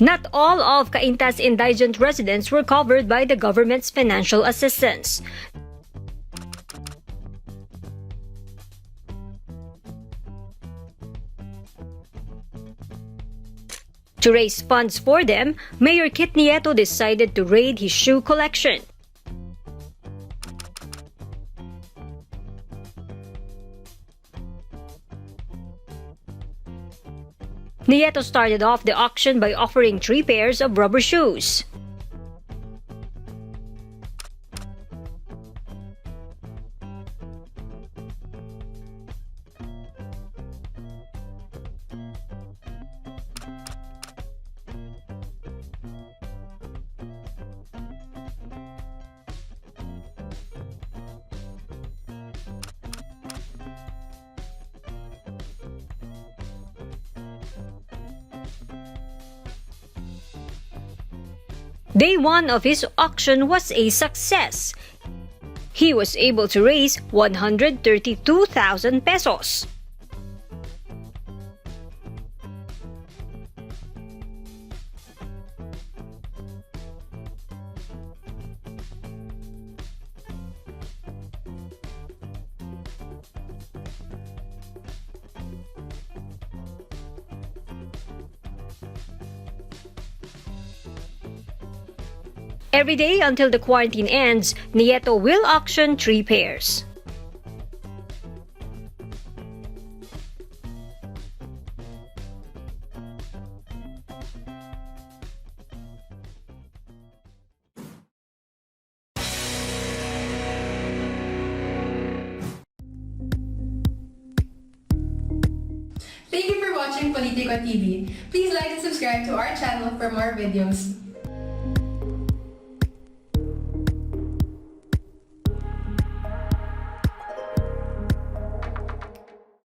Not all of Cainta's indigent residents were covered by the government's financial assistance. To raise funds for them, Mayor Kit Nieto decided to raid his shoe collection. Nieto started off the auction by offering 3 pairs of rubber shoes. Day 1 of his auction was a success. He was able to raise 132,000 pesos. Every day until the quarantine ends, Nieto will auction 3 pairs. Thank you for watching Politiko TV. Please like and subscribe to our channel for more videos.